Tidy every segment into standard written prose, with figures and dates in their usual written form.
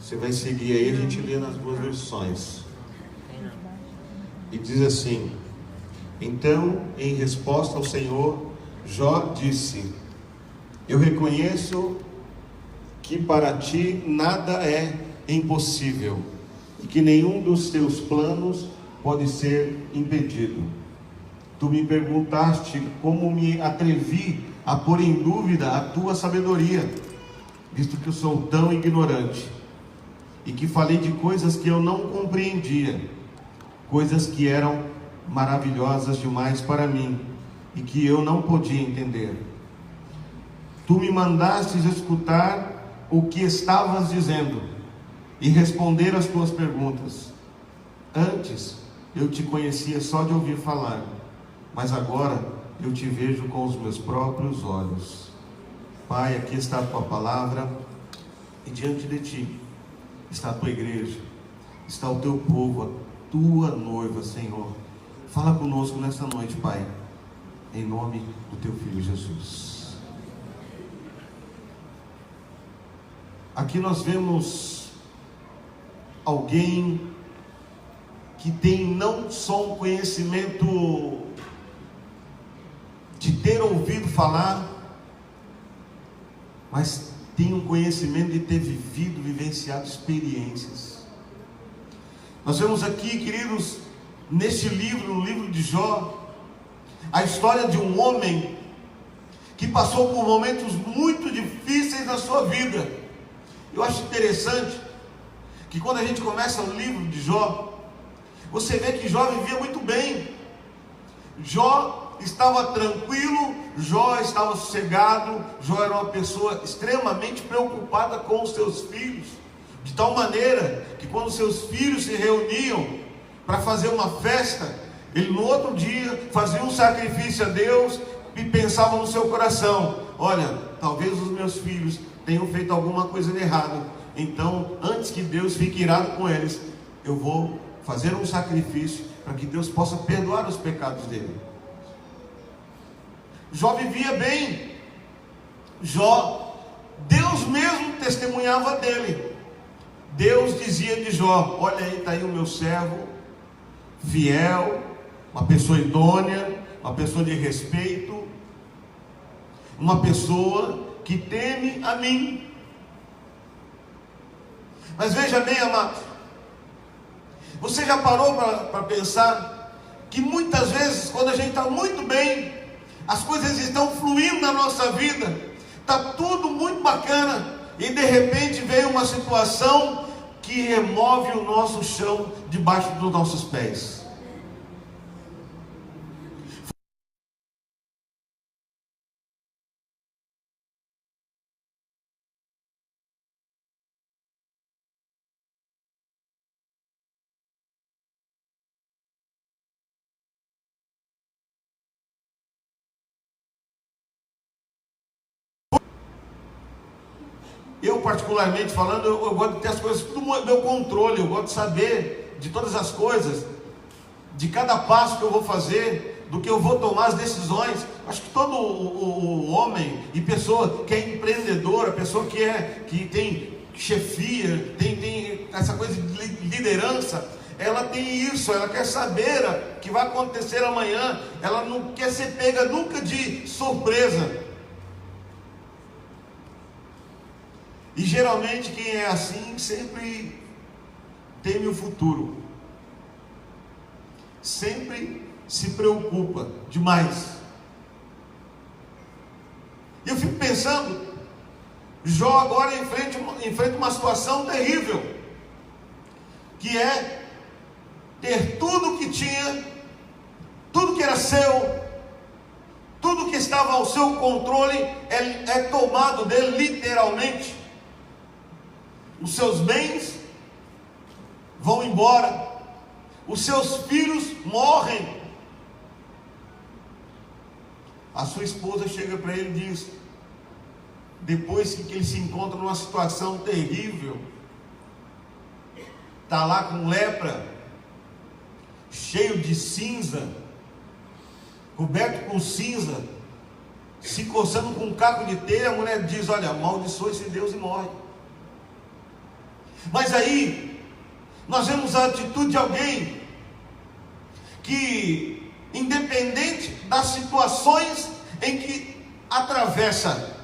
Você vai seguir aí, a gente lê nas duas versões. E diz assim: então, em resposta ao Senhor, Jó disse: eu reconheço que para ti nada é impossível, e que nenhum dos teus planos pode ser impedido. Tu me perguntaste como me atrevi a pôr em dúvida a tua sabedoria, visto que eu sou tão ignorante, e que falei de coisas que eu não compreendia, coisas que eram maravilhosas demais para mim, e que eu não podia entender. Tu me mandastes escutar o que estavas dizendo, e responder às tuas perguntas. Antes eu te conhecia só de ouvir falar, mas agora eu te vejo com os meus próprios olhos. Pai, aqui está a tua palavra, e diante de ti está a tua igreja, está o teu povo, a tua noiva, Senhor. Fala conosco nesta noite, Pai, em nome do teu Filho Jesus. Aqui nós vemos alguém que tem não só um conhecimento de ter ouvido falar, mas tem um conhecimento de ter vivenciado experiências. Nós vemos aqui, queridos, neste livro, no livro de Jó, a história de um homem que passou por momentos muito difíceis na sua vida. Eu acho interessante que quando a gente começa o livro de Jó, você vê que Jó vivia muito bem. Jó estava tranquilo, Jó estava sossegado, Jó era uma pessoa extremamente preocupada com os seus filhos, de tal maneira que quando seus filhos se reuniam para fazer uma festa, ele no outro dia fazia um sacrifício a Deus e pensava no seu coração: olha, talvez os meus filhos tenham feito alguma coisa de errado, então antes que Deus fique irado com eles, eu vou fazer um sacrifício para que Deus possa perdoar os pecados dele. Jó vivia bem. Jó, Deus mesmo testemunhava dele. Deus dizia de Jó: olha aí, está aí o meu servo fiel, uma pessoa idônea, uma pessoa de respeito, uma pessoa que teme a mim. Mas veja bem, amado, você já parou para pensar que muitas vezes, quando a gente está muito bem, as coisas estão fluindo na nossa vida, está tudo muito bacana, e de repente vem uma situação que remove o nosso chão debaixo dos nossos pés. Eu, particularmente falando, eu gosto de ter as coisas tudo no meu controle. Eu gosto de saber de todas as coisas, de cada passo que eu vou fazer, do que eu vou tomar as decisões. Acho que todo o homem e pessoa que é empreendedora, pessoa que tem chefia, tem essa coisa de liderança, ela tem isso, ela quer saber o que vai acontecer amanhã, ela não quer ser pega nunca de surpresa. E geralmente quem é assim sempre teme o futuro, sempre se preocupa demais. E eu fico pensando, Jó agora enfrenta uma situação terrível, que é ter tudo que tinha, tudo que era seu, tudo que estava ao seu controle é tomado dele literalmente. Os seus bens vão embora, os seus filhos morrem. A sua esposa chega para ele e diz, depois que ele se encontra numa situação terrível, está lá com lepra, cheio de cinza, coberto com cinza, se coçando com um caco de telha, a mulher diz: olha, amaldiçoa esse Deus e morre. Mas aí nós vemos a atitude de alguém que, independente das situações em que atravessa,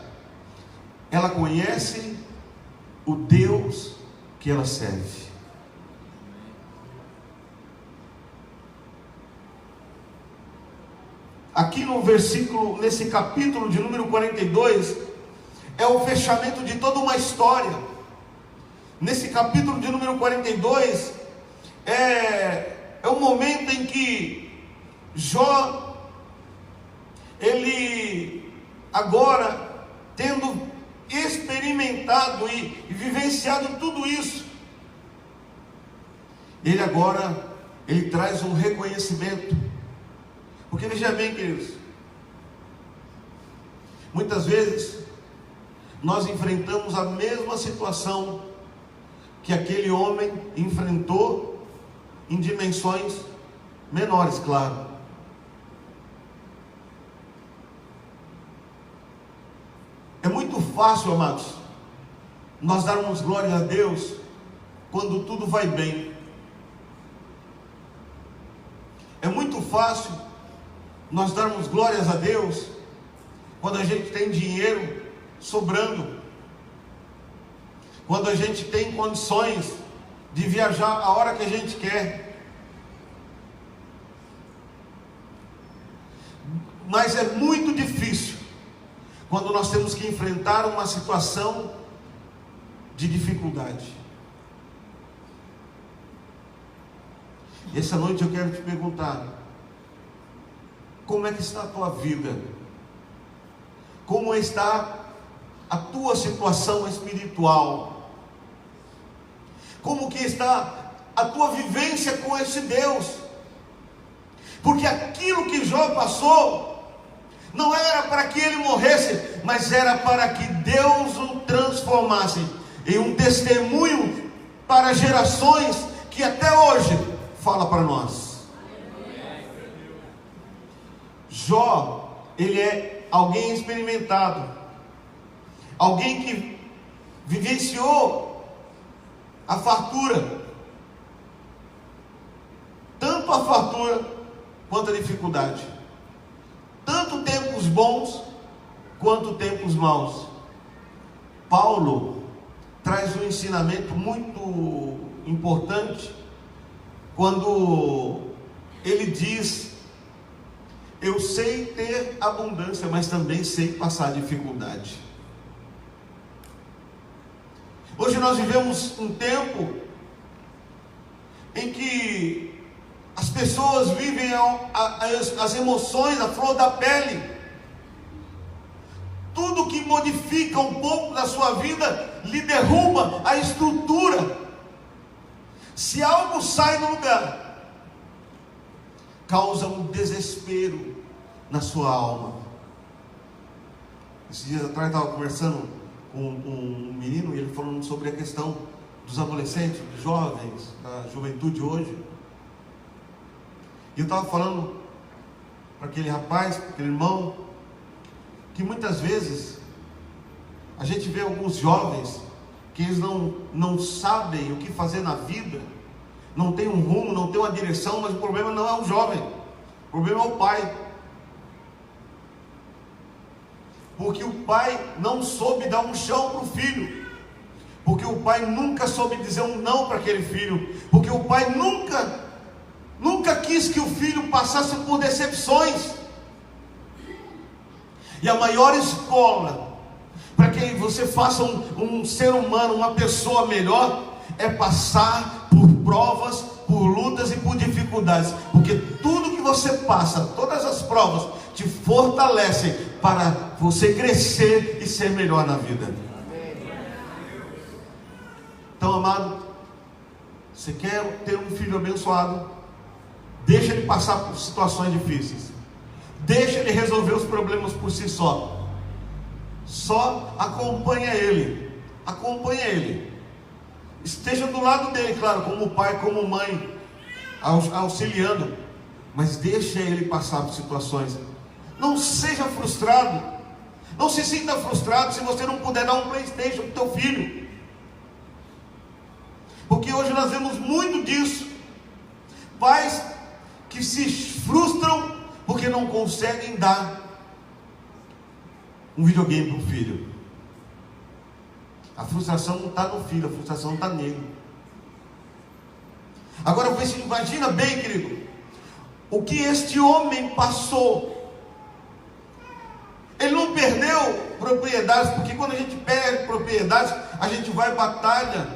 ela conhece o Deus que ela serve. Aqui no versículo, nesse capítulo de número 42, é o fechamento de toda uma história. Nesse capítulo de número 42, é o momento em que Jó, ele agora, tendo experimentado e vivenciado tudo isso, ele traz um reconhecimento. Porque veja bem, queridos, muitas vezes nós enfrentamos a mesma situação que aquele homem enfrentou, em dimensões menores, claro. É muito fácil, amados, nós darmos glória a Deus quando tudo vai bem. É muito fácil nós darmos glórias a Deus quando a gente tem dinheiro sobrando, quando a gente tem condições de viajar a hora que a gente quer. Mas é muito difícil quando nós temos que enfrentar uma situação de dificuldade. E essa noite eu quero te perguntar: como é que está a tua vida? Como está a tua situação espiritual? Como que está a tua vivência com esse Deus? Porque aquilo que Jó passou não era para que ele morresse, mas era para que Deus o transformasse em um testemunho para gerações que até hoje fala para nós. Jó, ele é alguém experimentado, alguém que vivenciou a fartura, tanto a fartura quanto a dificuldade, tanto tempos bons quanto tempos maus. Paulo traz um ensinamento muito importante quando ele diz: eu sei ter abundância, mas também sei passar dificuldade. Hoje nós vivemos um tempo em que as pessoas vivem as emoções à flor da pele. Tudo que modifica um pouco da sua vida lhe derruba a estrutura. Se algo sai do lugar, causa um desespero na sua alma. Esses dias atrás eu estava conversando com um menino, e ele falando sobre a questão dos adolescentes, dos jovens, da juventude hoje. E eu estava falando para aquele rapaz, para aquele irmão, que muitas vezes a gente vê alguns jovens que eles não sabem o que fazer na vida, não tem um rumo, não tem uma direção, mas o problema não é o jovem, o problema é o pai. Porque o pai não soube dar um chão para o filho, porque o pai nunca soube dizer um não para aquele filho, porque o pai nunca quis que o filho passasse por decepções. E a maior escola para que você faça um ser humano, uma pessoa melhor, é passar por provas, por lutas e por dificuldades, porque tudo que você passa, todas as provas, te fortalecem para você crescer e ser melhor na vida. Então, amado, você quer ter um filho abençoado? Deixa ele passar por situações difíceis, deixa ele resolver os problemas por si só. Só acompanha ele, esteja do lado dele, claro, como pai, como mãe, auxiliando, mas deixa ele passar por situações. Não seja frustrado, não se sinta frustrado se você não puder dar um PlayStation para o teu filho. Porque hoje nós vemos muito disso. Pais que se frustram porque não conseguem dar um videogame para o filho. A frustração não está no filho, a frustração está nele. Agora você imagina bem, querido, o que este homem passou. Ele não perdeu propriedades, porque quando a gente perde propriedades, a gente vai, batalha,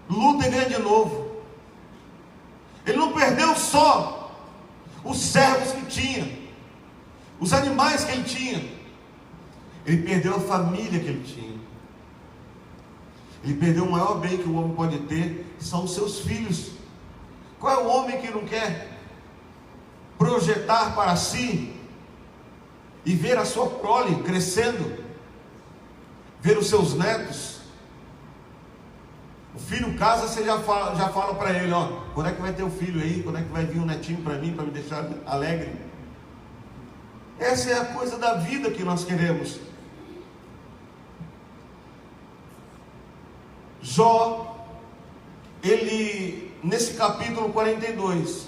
luta e ganha de novo. Ele não perdeu só os servos que tinha, os animais que ele tinha. Ele perdeu a família que ele tinha. Ele perdeu o maior bem que o homem pode ter, que são os seus filhos. Qual é o homem que não quer projetar para si e ver a sua prole crescendo, ver os seus netos? O filho casa, você já fala para ele, ó, quando é que vai ter o filho aí? Quando é que vai vir um netinho para mim, para me deixar alegre? Essa é a coisa da vida que nós queremos. Jó, ele, nesse capítulo 42,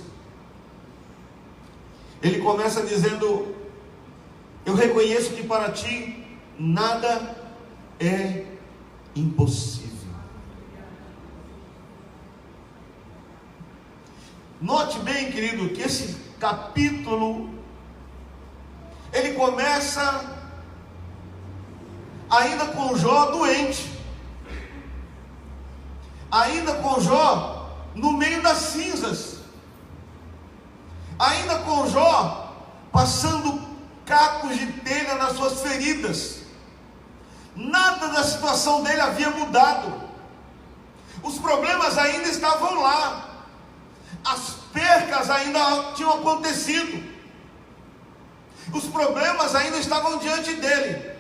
ele começa dizendo: eu reconheço que para ti nada é impossível. Note bem, querido, que esse capítulo, ele começa ainda com Jó doente, ainda com Jó no meio das cinzas, ainda com Jó passando cacos de telha nas suas feridas. Nada da situação dele havia mudado, os problemas ainda estavam lá, as percas ainda tinham acontecido, os problemas ainda estavam diante dele.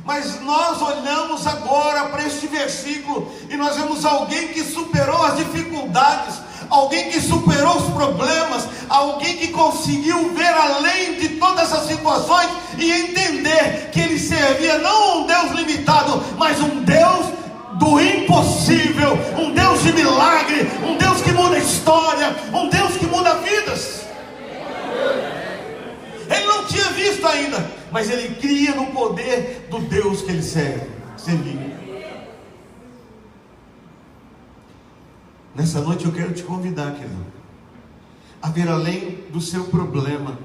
Mas nós olhamos agora para este versículo e nós vemos alguém que superou as dificuldades, alguém que superou os problemas, alguém que conseguiu ver além de todas as situações e entender que ele servia não um Deus limitado, mas um Deus do impossível, um Deus de milagre, um Deus que muda a história, um Deus que muda vidas. Ele não tinha visto ainda, mas ele cria no poder do Deus que ele servia. Nessa noite eu quero te convidar, querido, a ver além do seu problema,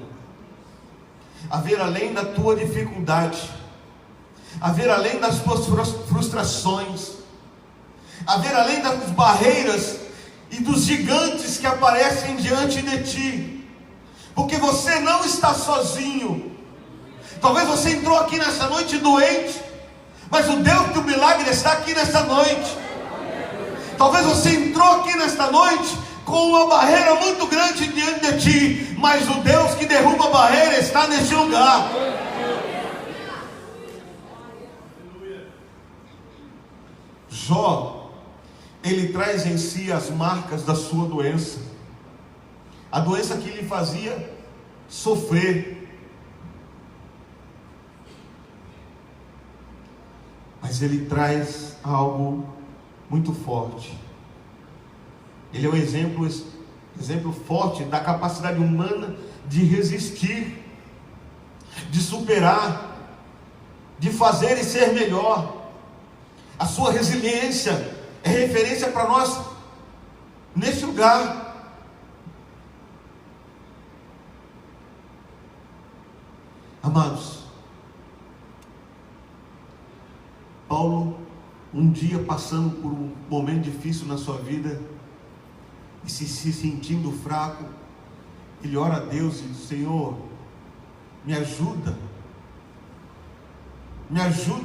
a ver além da tua dificuldade, a ver além das tuas frustrações, a ver além das barreiras e dos gigantes que aparecem diante de ti. Porque você não está sozinho. Talvez você entrou aqui nessa noite doente, mas o Deus do milagre está aqui nessa noite. Talvez você entrou aqui nesta noite com uma barreira muito grande diante de ti, mas o Deus que derruba a barreira está neste lugar. Jó, ele traz em si as marcas da sua doença, a doença que lhe fazia sofrer. Mas ele traz algo muito forte. Ele é um exemplo forte da capacidade humana de resistir, de superar, de fazer e ser melhor. A sua resiliência é referência para nós neste lugar. Amados, Paulo, um dia passando por um momento difícil na sua vida e se sentindo fraco, ele ora a Deus e diz: Senhor, me ajuda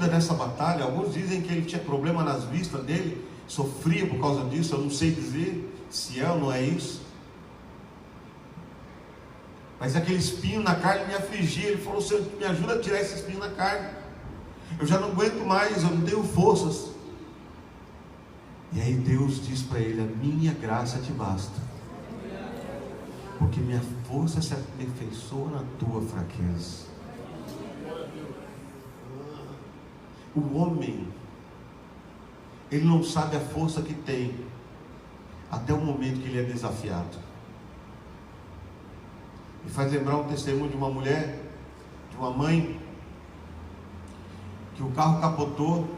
nessa batalha. Alguns dizem que ele tinha problema nas vistas dele, sofria por causa disso. Eu não sei dizer se é ou não é isso, mas aquele espinho na carne me afligia. Ele falou: Senhor, me ajuda a tirar esse espinho na carne, eu já não aguento mais, eu não tenho forças. E aí Deus diz para ele: a minha graça te basta, porque minha força se aperfeiçoa na tua fraqueza. O homem, ele não sabe a força que tem até o momento que ele é desafiado. Me faz lembrar um testemunho de uma mulher, de uma mãe, que o carro capotou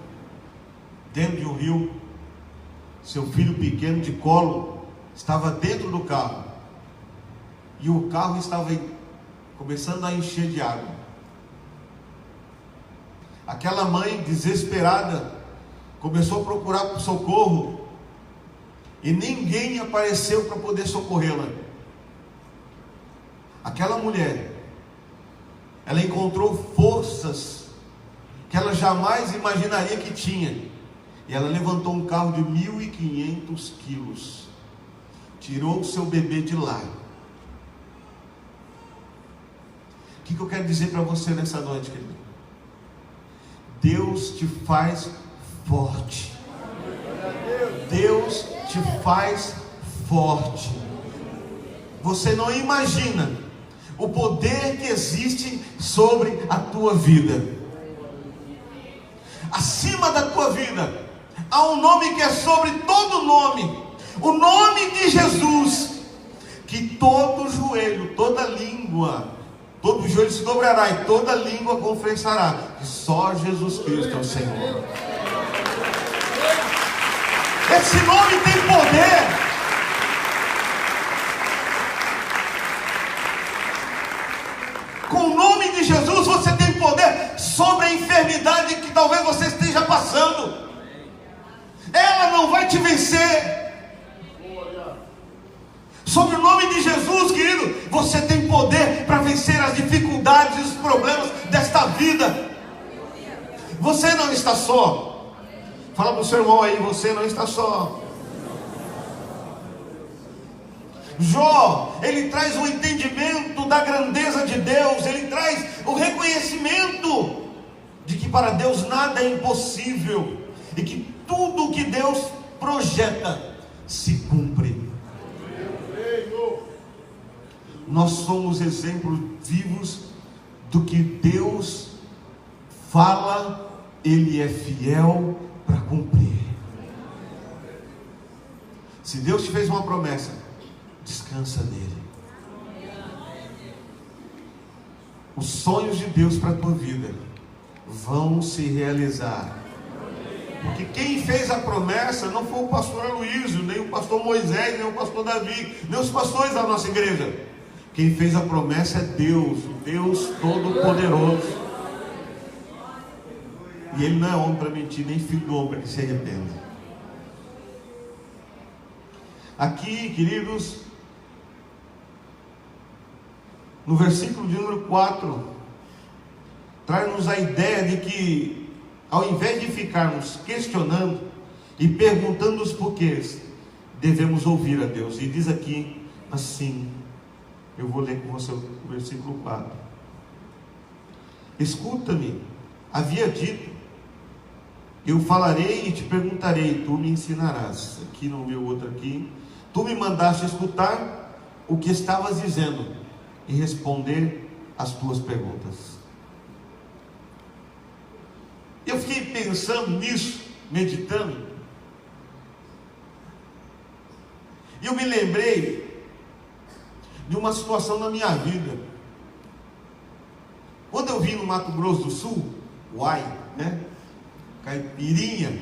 dentro de um rio. Seu filho pequeno de colo estava dentro do carro, e o carro estava começando a encher de água. Aquela mãe desesperada começou a procurar por socorro, e ninguém apareceu para poder socorrê-la. Aquela mulher, ela encontrou forças que ela jamais imaginaria que tinha, e ela levantou um carro de 1.500 quilos, tirou o seu bebê de lá. O que eu quero dizer para você nessa noite, querido? Deus te faz forte. Deus te faz forte. Você não imagina o poder que existe sobre a tua vida. Acima da tua vida há um nome que é sobre todo nome, o nome de Jesus, que todo joelho, toda língua, todo joelho se dobrará e toda língua confessará que só Jesus Cristo é o Senhor. Esse nome tem poder. Com o nome de Jesus você tem poder sobre a enfermidade que talvez você esteja passando. Ela não vai te vencer. Sobre o nome de Jesus, querido, você tem poder para vencer as dificuldades e os problemas desta vida. Você não está só. Fala para o seu irmão aí, você não está só. Jó, ele traz o entendimento da grandeza de Deus, ele traz o reconhecimento de que para Deus nada é impossível, e que tudo o que Deus projeta se cumpre. Nós somos exemplos vivos do que Deus fala, Ele é fiel para cumprir. Se Deus te fez uma promessa, descansa nele. Os sonhos de Deus para a tua vida vão se realizar. Porque quem fez a promessa não foi o pastor Aloysio, nem o pastor Moisés, nem o pastor Davi, nem os pastores da nossa igreja. Quem fez a promessa é Deus, o Deus Todo-Poderoso. E Ele não é homem para mentir, nem filho do homem para que se arrependa. Aqui, queridos, no versículo de número 4, traz-nos a ideia de que, ao invés de ficarmos questionando e perguntando os porquês, devemos ouvir a Deus. E diz aqui assim, eu vou ler com você o versículo 4. Escuta-me, havia dito, eu falarei e te perguntarei, tu me ensinarás. Aqui no meu outro aqui, tu me mandaste escutar o que estavas dizendo e responder as tuas perguntas. Eu fiquei pensando nisso, meditando, e eu me lembrei de uma situação na minha vida. Quando eu vim no Mato Grosso do Sul, Uai, né? Caipirinha,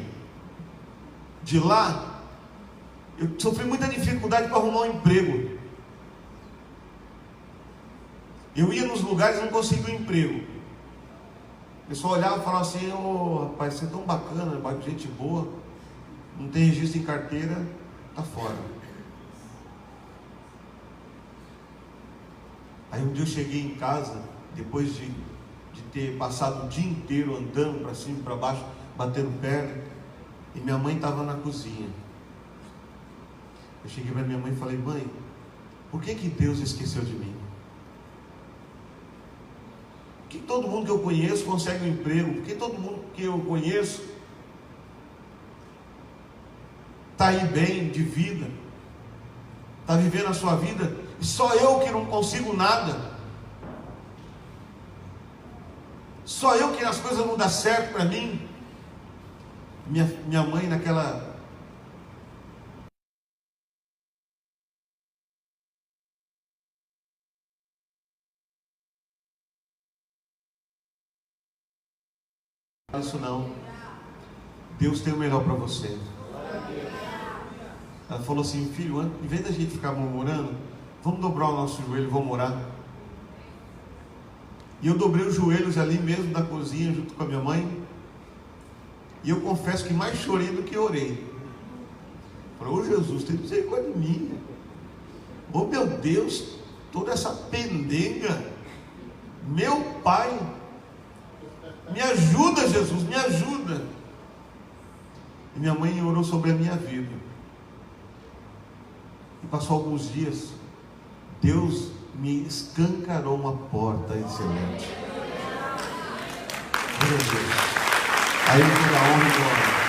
de lá, eu sofri muita dificuldade para arrumar um emprego. Eu ia nos lugares e não conseguia um emprego. O pessoal olhava e falava assim, rapaz, você é tão bacana, gente boa, não tem registro em carteira, tá fora. Aí um dia eu cheguei em casa, depois de ter passado o dia inteiro andando para cima e para baixo, batendo perna, e minha mãe estava na cozinha. Eu cheguei para minha mãe e falei, mãe, por que Deus esqueceu de mim? Por que todo mundo que eu conheço consegue um emprego? Por que todo mundo que eu conheço está aí bem de vida, está vivendo a sua vida, e só eu que não consigo nada? Só eu que as coisas não dão certo para mim? Minha mãe naquela isso não. Deus tem o melhor para você. Ela falou assim: filho, em vez da gente ficar murmurando, vamos dobrar o nosso joelho e vamos orar. E eu dobrei os joelhos ali mesmo da cozinha, junto com a minha mãe. E eu confesso que mais chorei do que orei. Falei: ô Jesus, tem misericórdia de mim. Ô meu Deus, toda essa pendenga. Meu Pai, me ajuda, Jesus, me ajuda. E minha mãe orou sobre a minha vida. E passou alguns dias, Deus me escancarou uma porta excelente. Meu Deus. Aí toda a honra e glória.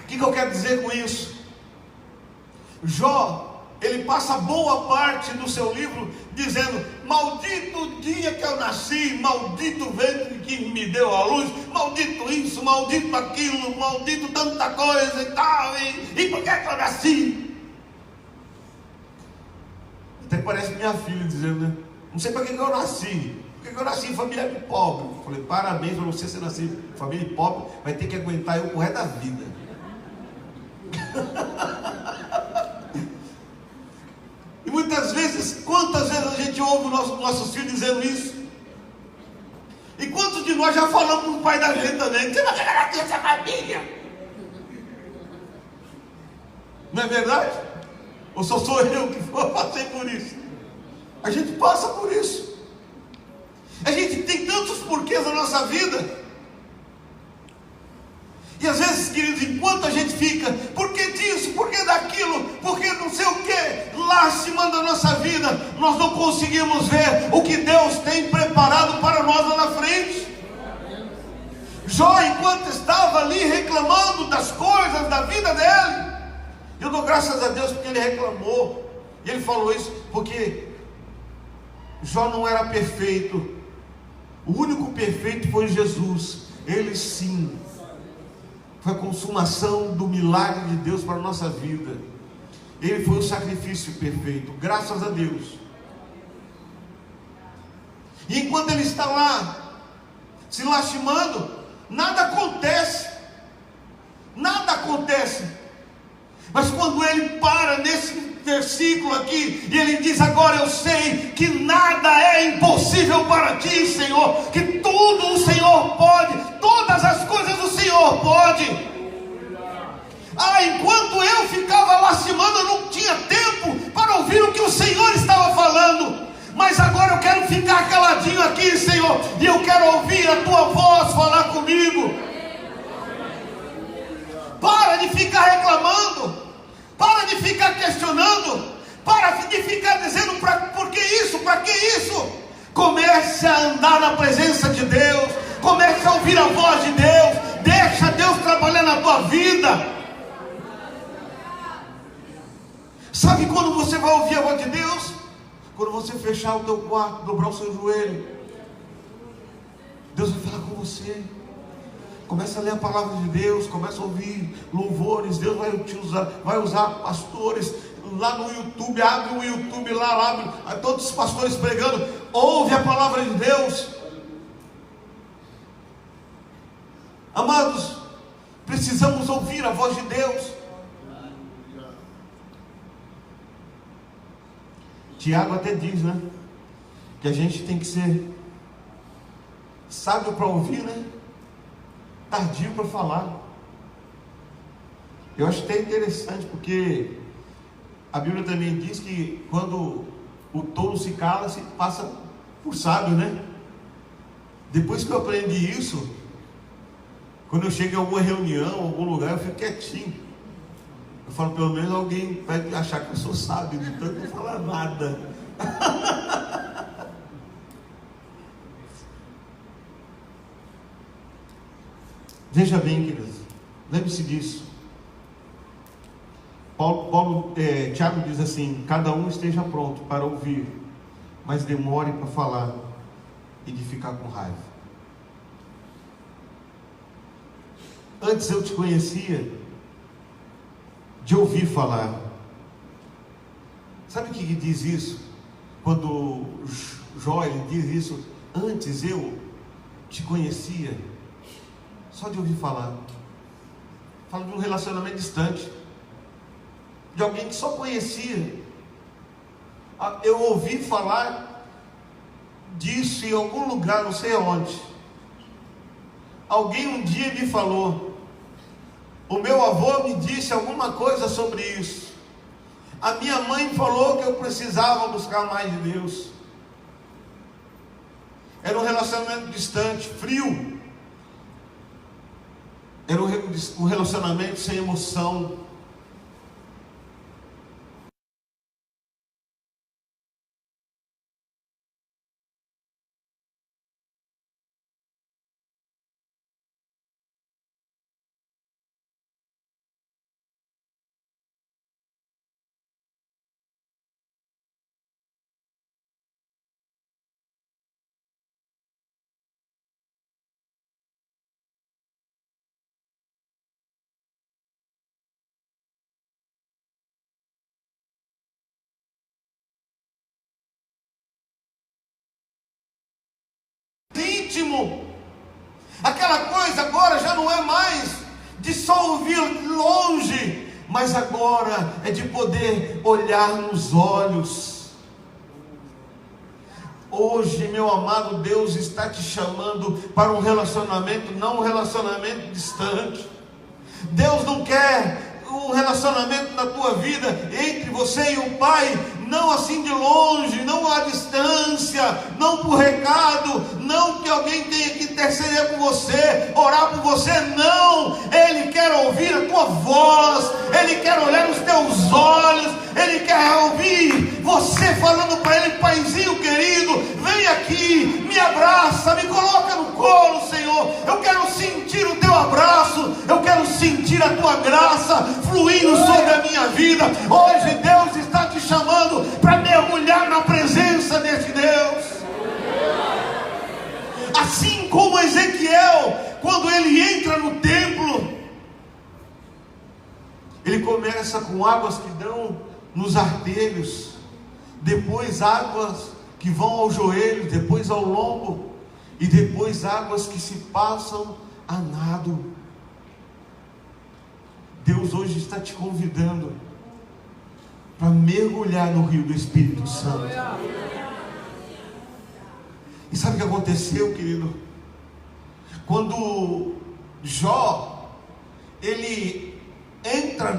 O que eu quero dizer com isso? Jó, ele passa boa parte do seu livro dizendo: maldito o dia que eu nasci, maldito o ventre que me deu a luz, maldito isso, maldito aquilo, maldito tanta coisa e tal, e por que eu nasci? Até parece minha filha dizendo, né? Não sei para que eu nasci. Por que eu nasci em família de pobre? Eu falei: parabéns para você nascer em família de pobre, vai ter que aguentar eu o resto da vida. E muitas vezes, quantas vezes a gente ouve nossos filhos dizendo isso? E quantos de nós já falamos com o pai da gente também: você vai ganhar aqui essa família? Não é verdade? Ou só sou eu que passei por isso? A gente passa por isso. A gente tem tantos porquês na nossa vida. E às vezes, queridos, enquanto a gente fica, por que disso, por que daquilo, por que não sei o que, lastimando a nossa vida, nós não conseguimos ver o que Deus tem preparado para nós lá na frente. Jó, enquanto estava ali reclamando das coisas da vida dele, eu dou graças a Deus porque ele reclamou. E ele falou isso porque Jó não era perfeito. O único perfeito foi Jesus. Ele sim foi a consumação do milagre de Deus para a nossa vida. Ele foi o sacrifício perfeito, graças a Deus. E enquanto ele está lá se lastimando, nada acontece. Nada acontece. Mas quando ele para nesse versículo aqui, e ele diz: agora eu sei que nada é impossível para ti, Senhor, que tudo o Senhor pode, todas as coisas o Senhor pode. Enquanto eu ficava lastimando, eu não tinha tempo para ouvir o que o Senhor estava falando. Mas agora eu quero ficar caladinho aqui, Senhor, e eu quero ouvir a tua voz falar comigo. Para de ficar reclamando, para de ficar questionando, para de ficar dizendo por que isso, para que isso. Comece a andar na presença de Deus, comece a ouvir a voz de Deus, deixa Deus trabalhar na tua vida. Sabe quando você vai ouvir a voz de Deus? Quando você fechar o teu quarto, dobrar o seu joelho, Deus vai falar com você. Começa a ler a palavra de Deus, começa a ouvir louvores. Deus vai usar pastores lá no YouTube. Abre o YouTube lá, abre todos os pastores pregando. Ouve a palavra de Deus. Amados, precisamos ouvir a voz de Deus. Tiago até diz, né, que a gente tem que ser sábio para ouvir, né, tardio para falar. Eu acho até interessante, porque a Bíblia também diz que quando o tolo se cala, se passa por sábio, né? Depois que eu aprendi isso, quando eu chego em alguma reunião, em algum lugar, eu fico quietinho. Eu falo: pelo menos alguém vai achar que eu sou sábio, de tanto não falar nada. Veja bem, queridos, lembre-se disso. Tiago diz assim: cada um esteja pronto para ouvir, mas demore para falar e de ficar com raiva. Antes eu te conhecia de ouvir falar. Sabe o que diz isso? quando Jó ele diz isso: antes eu te conhecia só de ouvir falar. Fala de um relacionamento distante, de alguém que só conhecia. Eu ouvi falar disso em algum lugar, não sei aonde. Alguém um dia me falou, o meu avô me disse alguma coisa sobre isso, a minha mãe falou que eu precisava buscar mais de Deus. Era um relacionamento distante, frio. Era um relacionamento sem emoção. Íntimo. Aquela coisa agora já não é mais de só ouvir longe, mas agora é de poder olhar nos olhos. Hoje, meu amado, Deus está te chamando para um relacionamento, não um relacionamento distante. Deus não quer um relacionamento na tua vida entre você e o Pai, não assim de longe, não à distância, não por recado, não que alguém tenha que interceder por você, orar por você, não. Ele quer ouvir a tua voz, Ele quer olhar nos teus olhos, Ele quer ouvir você falando para Ele: Paizinho querido, vem aqui, me abraça, me coloca no colo, Senhor. Eu quero sentir o teu abraço, eu quero sentir a tua graça fluindo sobre a minha vida. Hoje Deus está te chamando para mergulhar na presença desse Deus. Assim como Ezequiel, quando ele entra no templo, ele começa com águas que dão nos artelhos, depois águas que vão ao joelho, depois ao lombo, e depois águas que se passam a nado. Deus hoje está te convidando para mergulhar no rio do Espírito Santo. E sabe o que aconteceu, querido? Quando Jó ele entra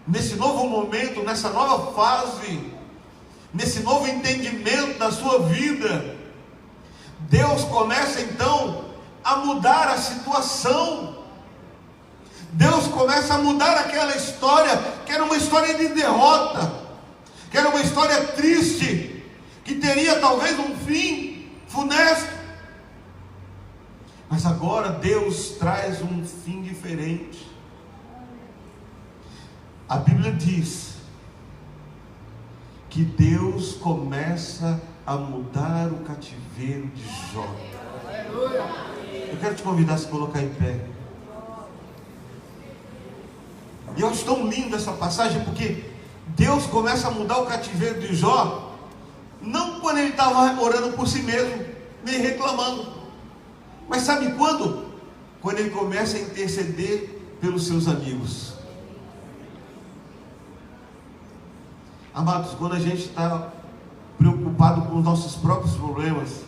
nesse novo momento, nessa nova fase, nesse novo entendimento da sua vida, Deus começa então a mudar a situação. Deus começa a mudar aquela história, que era uma história de derrota, que era uma história triste, que teria talvez um fim funesto. Mas agora Deus traz um fim diferente. A Bíblia diz que Deus começa a mudar o cativeiro de Jó. Eu quero te convidar a se colocar em pé. E eu acho tão linda essa passagem, porque Deus começa a mudar o cativeiro de Jó, não quando ele estava orando por si mesmo, nem reclamando, mas sabe quando? Quando ele começa a interceder pelos seus amigos. Amados, quando a gente está preocupado com os nossos próprios problemas,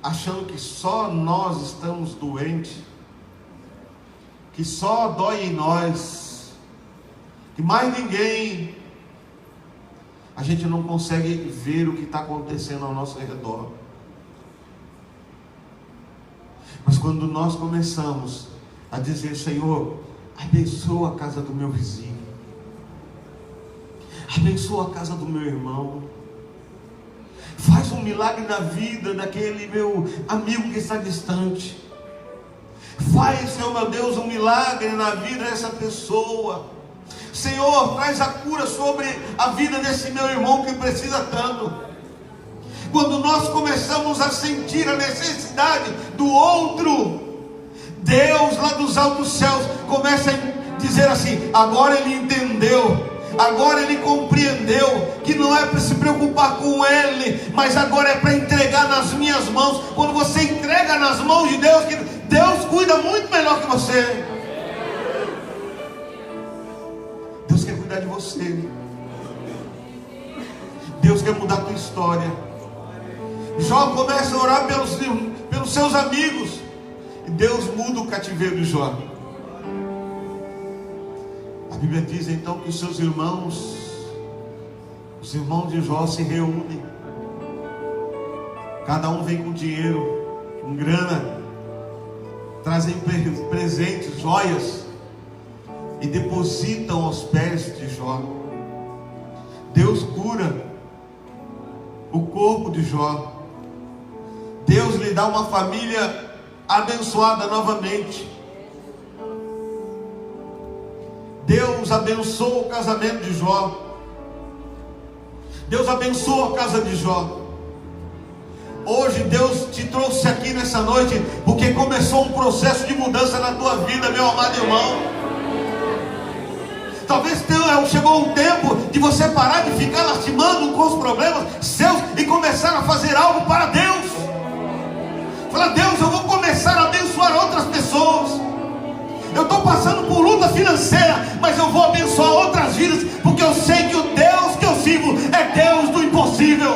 achando que só nós estamos doentes, que só dói em nós, que mais ninguém, a gente não consegue ver o que está acontecendo ao nosso redor. Mas quando nós começamos a dizer: Senhor, abençoa a casa do meu vizinho, abençoa a casa do meu irmão, faz um milagre na vida daquele meu amigo que está distante, faz, Senhor meu Deus, um milagre na vida dessa pessoa. Senhor, traz a cura sobre a vida desse meu irmão que precisa tanto. Quando nós começamos a sentir a necessidade do outro, Deus lá dos altos céus começa a dizer assim: agora ele entendeu, Agora ele compreendeu que não é para se preocupar com ele, mas agora é para entregar nas minhas mãos. Quando você entrega nas mãos de Deus, Deus cuida muito melhor que você. Deus quer cuidar de você. Deus quer mudar a tua história. Jó começa a orar pelos seus amigos, e Deus muda o cativeiro de Jó. A Bíblia diz então que os seus irmãos, os irmãos de Jó se reúnem. Cada um vem com dinheiro, com grana, trazem presentes, joias, e depositam aos pés de Jó. Deus cura o corpo de Jó. Deus lhe dá uma família abençoada novamente. Deus abençoa o casamento de Jó. Deus abençoa a casa de Jó. Hoje Deus te trouxe aqui nessa noite porque começou um processo de mudança na tua vida, meu amado irmão. Talvez chegou um tempo de você parar de ficar lastimando com os problemas seus e começar a fazer algo para Deus. Fala: Deus, eu vou começar a abençoar outras pessoas. Eu estou passando por luta financeira, mas eu vou abençoar outras vidas, porque eu sei que o Deus que eu sirvo é Deus do impossível.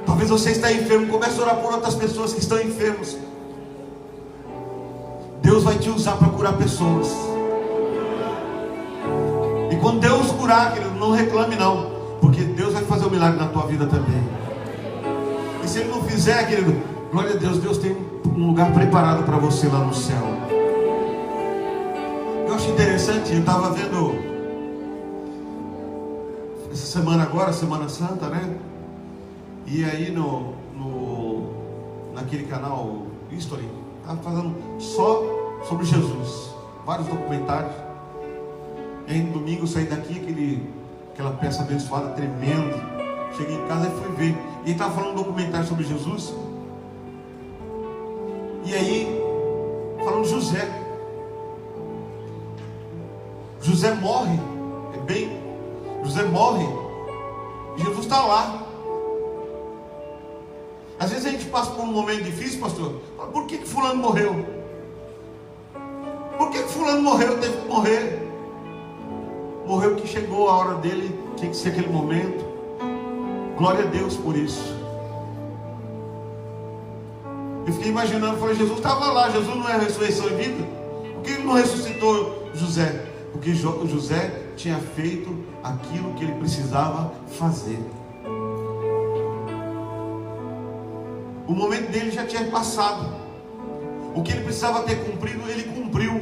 Talvez você está enfermo, comece a orar por outras pessoas que estão enfermas. Deus vai te usar para curar pessoas. E quando Deus curar, querido, não reclame não, porque Deus vai fazer um milagre na tua vida também. E se Ele não fizer, querido, glória a Deus, Deus tem um lugar preparado para você lá no céu. Eu acho interessante, eu estava vendo essa semana agora, Semana Santa, né? E aí naquele canal History, estava fazendo só sobre Jesus, vários documentários. E aí no domingo eu saí daqui, aquela peça abençoada, tremenda. Cheguei em casa e fui ver. E ele estava falando um documentário sobre Jesus. E aí, falando de José. José morre. José morre. E Jesus está lá. Às vezes a gente passa por um momento difícil, pastor. Por que fulano morreu? Por que fulano morreu? Teve que morrer. Morreu que chegou a hora dele. Tinha que ser aquele momento. Glória a Deus por isso. Eu fiquei imaginando, falei, Jesus estava lá, Jesus não é ressurreição e vida? Por que ele não ressuscitou José? Porque José tinha feito aquilo que ele precisava fazer. O momento dele já tinha passado. O que ele precisava ter cumprido, ele cumpriu.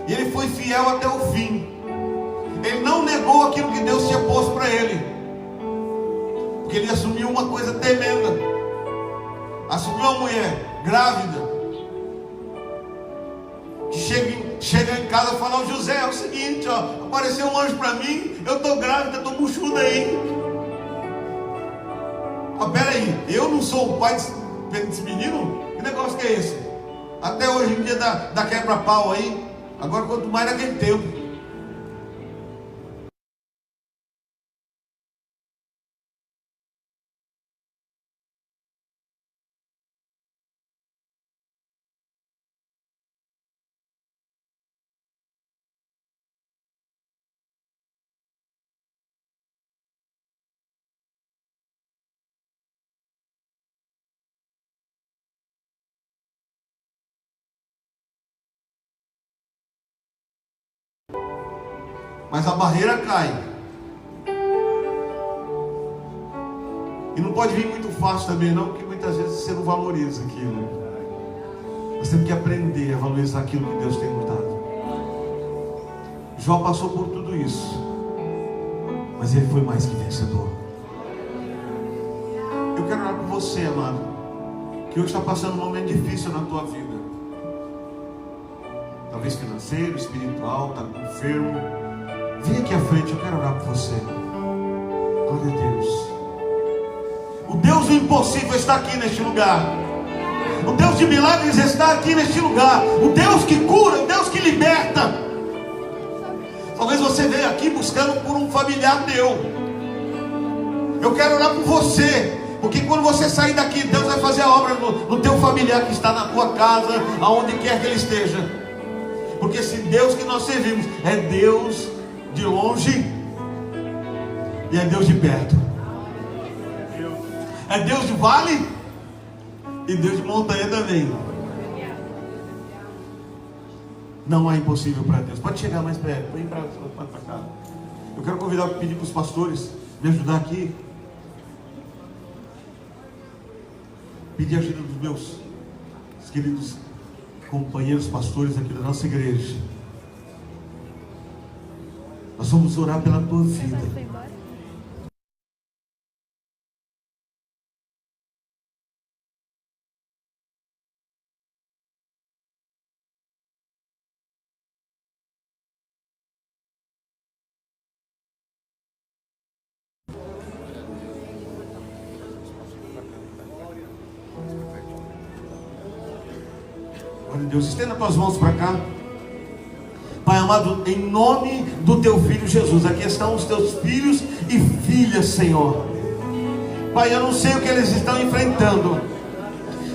E ele foi fiel até o fim. Ele não negou aquilo que Deus tinha posto para ele. Porque ele assumiu uma coisa tremenda. Assumiu uma mulher grávida, que chega em casa e fala: "Ó José, é o seguinte, ó, apareceu um anjo para mim, eu estou grávida, estou buchuda aí." Peraí, eu não sou o pai desse menino? Que negócio que é esse? Até hoje em dia dá quebra-pau aí. Agora quanto mais naquele tempo. Mas a barreira cai. E não pode vir muito fácil também não, porque muitas vezes você não valoriza aquilo. Nós temos que aprender a valorizar aquilo que Deus tem nos dado. Jó passou por tudo isso, mas ele foi mais que vencedor. Eu quero orar por você, amado, que hoje está passando um momento difícil na tua vida. Talvez financeiro, espiritual, está enfermo. Vem aqui à frente, eu quero orar por você. Glória a Deus. O Deus do impossível está aqui neste lugar. O Deus de milagres está aqui neste lugar. O Deus que cura, o Deus que liberta. Talvez você veja aqui buscando por um familiar teu. Eu quero orar por você, porque quando você sair daqui, Deus vai fazer a obra no teu familiar que está na tua casa, aonde quer que ele esteja. Porque esse Deus que nós servimos é Deus de longe e é Deus de perto. É Deus de vale e Deus de montanha também. Não há impossível para Deus. Pode chegar mais perto. Vem para cá. Eu quero convidar, pedir para os pastores me ajudar aqui. Pedir a ajuda dos meus queridos companheiros pastores aqui da nossa igreja. Nós vamos orar pela tua vida. Glória a Deus, estenda tuas mãos para cá. Pai amado, em nome do teu filho Jesus, aqui estão os teus filhos e filhas, Senhor. Pai, eu não sei o que eles estão enfrentando.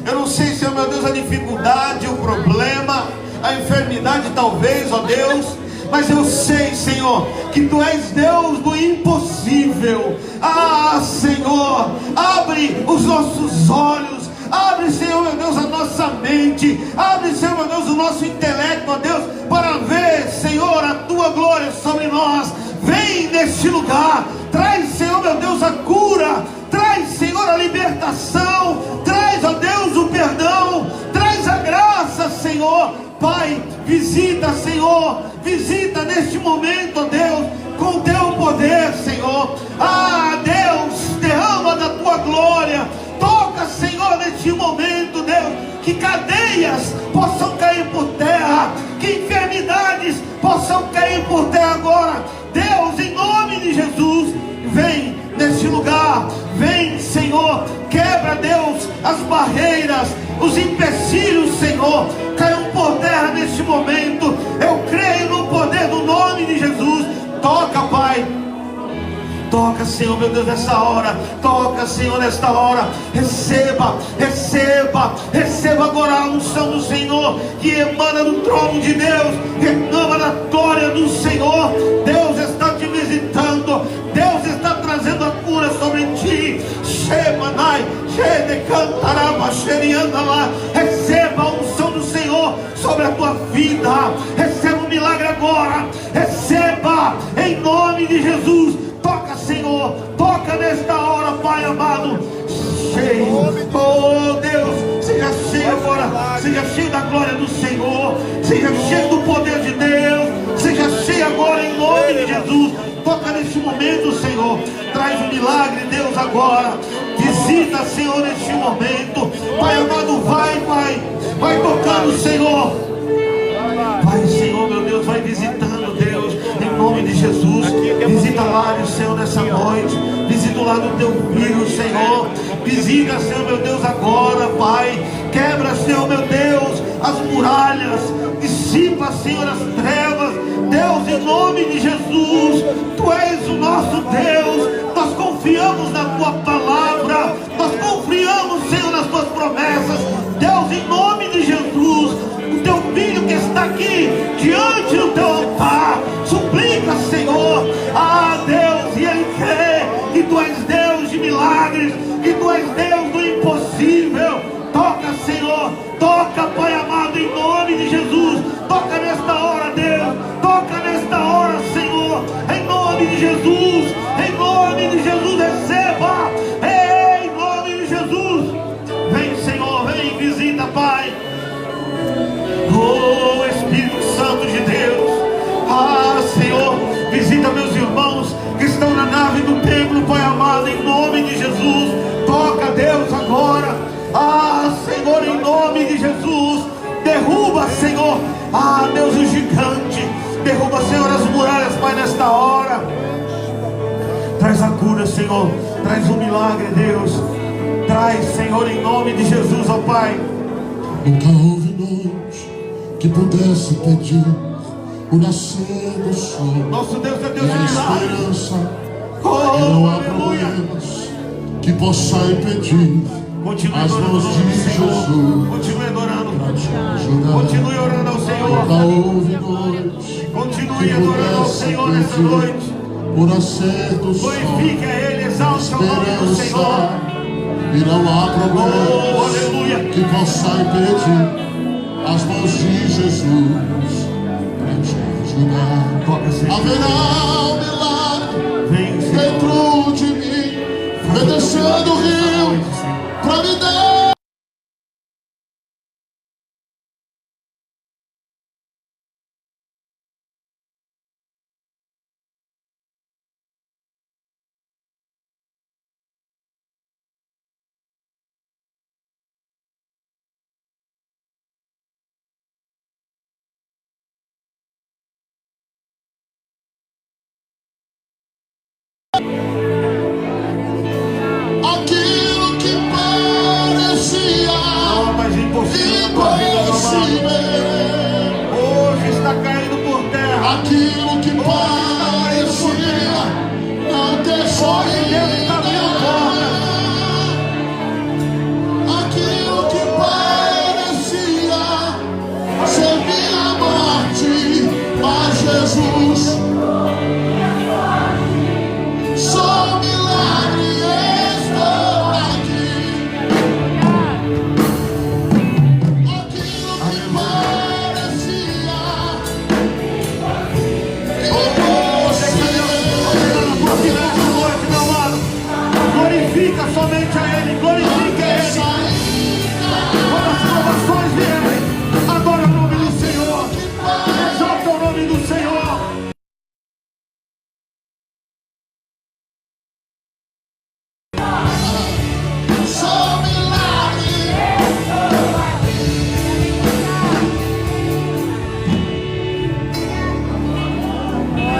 Eu não sei, Senhor meu Deus, a dificuldade, o problema, a enfermidade talvez, ó Deus. Mas eu sei, Senhor, que Tu és Deus do impossível. Ah, Senhor, abre os nossos olhos. Abre, Senhor meu Deus, a nossa mente. Abre, Senhor meu Deus, o nosso intelecto, ó Deus, para ver, Senhor, a Tua glória sobre nós. Vem neste lugar. Traz, Senhor meu Deus, a cura. Traz, Senhor, a libertação. Traz, ó Deus, o perdão. Traz a graça, Senhor. Pai, visita, Senhor. Visita neste momento, ó Deus, com o Teu poder, Senhor. Ah, Deus, derrama da Tua glória. Toca, Senhor, neste momento, Deus, que cadeias possam cair por terra, que enfermidades possam cair por terra agora. Deus, em nome de Jesus, vem neste lugar, vem, Senhor, quebra, Deus, as barreiras, os empecilhos, Senhor, caiam por terra neste momento. Eu creio no poder do nome de Jesus. Toca, Pai. Toca, Senhor, meu Deus, nessa hora. Toca, Senhor, nesta hora. Receba, receba, receba agora a unção do Senhor que emana do trono de Deus, reclama da glória do Senhor. Deus está te visitando. Deus está trazendo a cura sobre ti. Receba a unção do Senhor sobre a tua vida. Receba um milagre agora. Receba em nome de Jesus. Toca, Senhor, toca nesta hora, Pai amado. Cheio, oh Deus, seja cheio agora, seja cheio da glória do Senhor, seja cheio do poder de Deus, seja cheio agora em nome de Jesus. Toca neste momento, Senhor, traz um milagre, Deus, agora. Visita, Senhor, neste momento. Pai amado, vai, Pai, vai tocando, Senhor. Vai, Senhor, meu Deus, vai visitando, Deus, em nome de Jesus. Visita lá, Senhor, nessa noite. Visita o lado do teu filho, Senhor. Visita, Senhor, meu Deus, agora, Pai. Quebra, Senhor, meu Deus, as muralhas. Dissipa, Senhor, as trevas. Deus, em nome de Jesus, Tu és o nosso Deus. Nós confiamos na Tua palavra. Nós confiamos, Senhor, nas Tuas promessas. Deus, em nome de Jesus, o Teu filho que está aqui diante do Teu altar suplica, Senhor, ah Deus, e ele crê que Tu és Deus de milagres, que Tu és Deus do impossível. Toca, Senhor, toca, Pai amado, em nome de Jesus. Toca nesta hora, Deus, toca nesta hora, Senhor, em nome de Jesus. Em nome de Jesus, receba, em nome de Jesus. Vem, Senhor, vem, visita, Pai. Oh, Espírito Santo de Deus. Ah, Senhor, visita meus irmãos que estão na nave do templo, Pai amado, em nome de Jesus. Toca, Deus, agora. Ah, Senhor, em nome de Jesus. Derruba, Senhor, ah, Deus, o gigante. Derruba, Senhor, as muralhas, Pai, nesta hora. Traz a cura, Senhor. Traz um milagre, Deus. Traz, Senhor, em nome de Jesus, ó Pai. Nunca houve noite que pudesse pedir o nascer do sol. Nosso Deus é Deus e de a milagres. esperança. Oh, E não há aleluia. problemas que possa impedir Continue as adorando o mãos nome de do Senhor. Jesus Continue adorando. para te ajudar. Continue orando ao Senhor. Nunca houve noite Continue que adorando ao pudesse Senhor nessa impedir noite. o nascer do sol. Glorifique a Ele, exalte o nome do Senhor. E não há Oh, problema aleluia. que possa impedir as mãos de Jesus para te ajudar. Toca, Senhor. Haverá um milagre Vem, Senhor. dentro de mim, vem descendo o rio para me dar. Aquilo que parecia Não há mais impossível na tua vida, meu amado. Hoje está caindo por terra. aquilo que parecia não ter Hoje saída. Deus está abrindo portas. Aquilo que parecia ser minha morte, mas Jesus, só um milagre estou aqui. Aquilo que parecia Você que Deus está na tua vida essa noite, meu amado. Glorifica somente a Ele. Glorifica a Ele. Quando as provações vierem, adora o nome do Senhor. Exalta o nome do Senhor. só um milagre.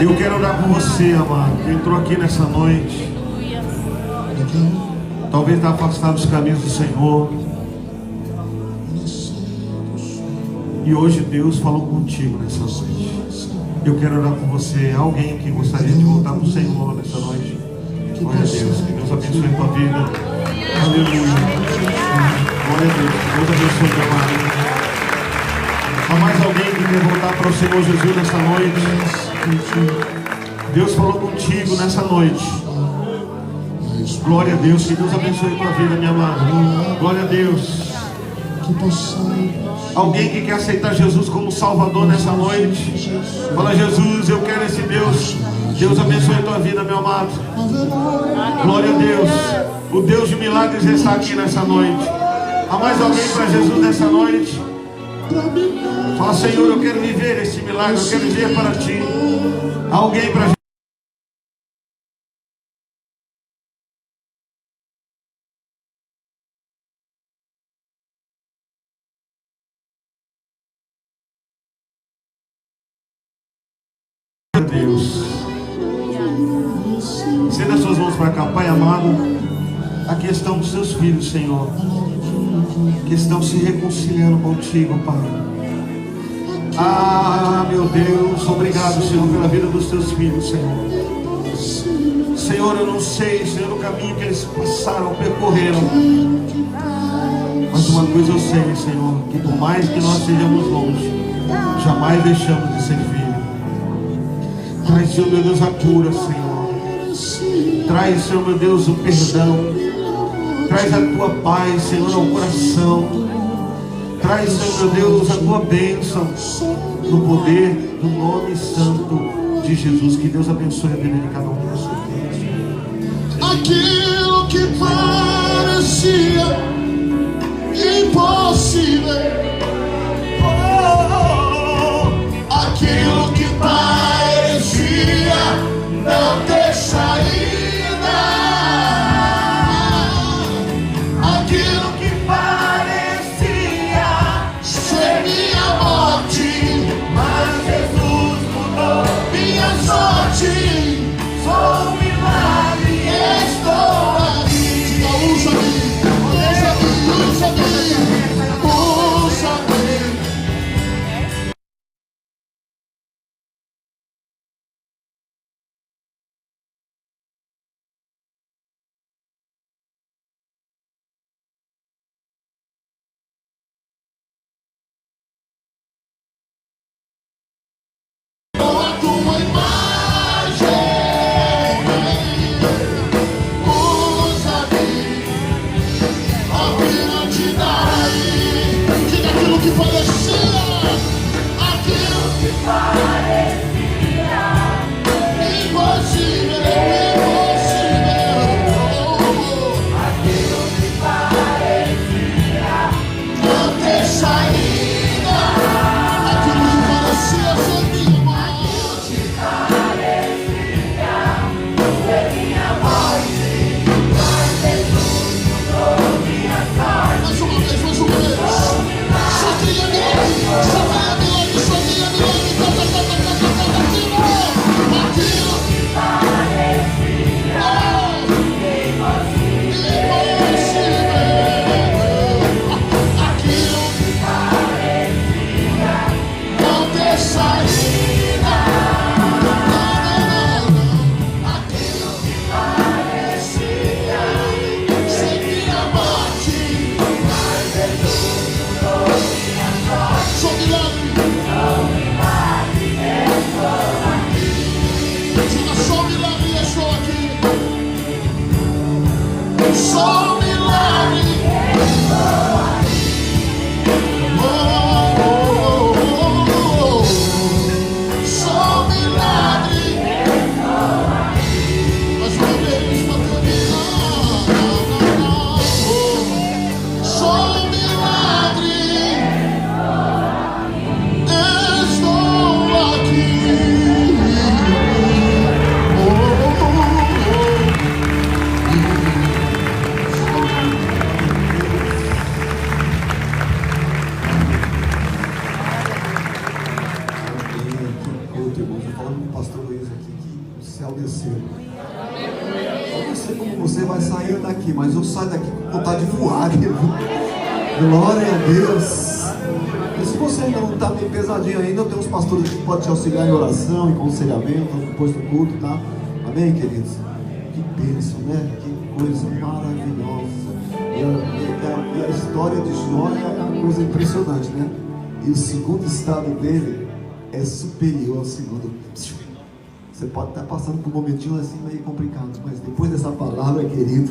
Eu quero orar por você, amado, que entrou aqui nessa noite. Talvez está afastado dos caminhos do Senhor. E hoje Deus falou contigo nessa noite. Eu quero orar por você. Alguém que gostaria de voltar para o Senhor nessa noite. Glória a Deus. Que Deus abençoe a tua vida. Aleluia. Glória a Deus. Que Deus abençoe, meu amado. Há mais alguém que quer voltar para o Senhor Jesus nessa noite? Deus falou contigo nessa noite. Glória a Deus. Que Deus abençoe a tua vida, minha amada. Glória a Deus. Que possamos Alguém que quer aceitar Jesus como Salvador nessa noite. Fala, Jesus, eu quero esse Deus. Deus abençoe a tua vida, meu amado. Glória a Deus. O Deus de milagres está aqui nessa noite. Há mais alguém para Jesus nessa noite? Fala, Senhor, eu quero viver esse milagre. Eu quero viver para ti. Há alguém para Jesus? Deus, estenda as suas mãos para cá, Pai amado. Aqui estão os seus filhos, Senhor, que estão se reconciliando contigo, Pai. Ah, meu Deus, obrigado, Senhor, pela vida dos teus filhos, Senhor. Senhor, eu não sei, Senhor, o caminho que eles passaram, percorreram, mas uma coisa eu sei, Senhor, que por mais que nós sejamos longe, jamais deixamos de ser filhos. Traz, Senhor, meu Deus, a cura, Senhor. Traz, Senhor, meu Deus, o perdão. Traz a tua paz, Senhor, ao coração. Traz, Senhor, meu Deus, a tua bênção no poder do nome santo de Jesus. Que Deus abençoe a vida de cada um de vocês. aquilo que parecia impossível, aquilo que parecia não ter saída, aquilo que parecia ser minha morte, mas Jesus mudou minha sorte. Sou um milagre, estou aqui. aqui, mas eu saio daqui com vontade de voar, querido. Glória a Deus. E se você não está meio pesadinho ainda, eu tenho uns pastores que podem te auxiliar em oração, em conselhamento, depois do culto, tá? Amém, queridos? Que bênção, né? Que coisa maravilhosa. E a história de Jó é uma coisa impressionante, né? E o segundo estado dele é superior ao segundo. Você pode estar passando por um momentinho assim meio complicado, mas depois dessa palavra, querido,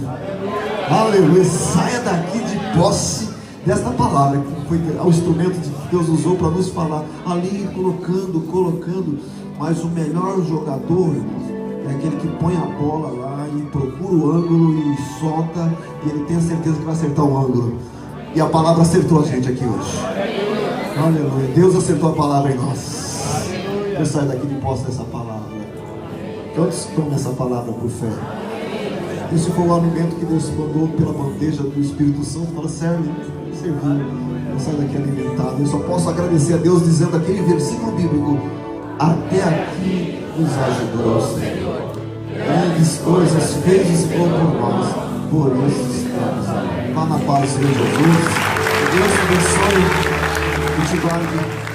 aleluia, saia daqui de posse desta palavra, que foi o instrumento que Deus usou para nos falar, ali colocando, mas o melhor jogador, irmãos, é aquele que põe a bola lá e procura o ângulo e solta, e ele tem a certeza que vai acertar o ângulo. E a palavra acertou a gente aqui hoje. Aleluia. Deus acertou a palavra em nós. Eu saio daqui de posse dessa palavra. Todos tomam essa palavra por fé. Esse foi o alimento que Deus mandou pela bandeja do Espírito Santo. Fala, serve, serviu. Eu saio daqui alimentado. Eu só posso agradecer a Deus dizendo aquele versículo bíblico: até aqui nos ajudou o Senhor. Grandes coisas fez o Senhor por nós. Por isso estamos aqui. Vá na paz do Senhor Jesus. Que Deus te abençoe e te guarde.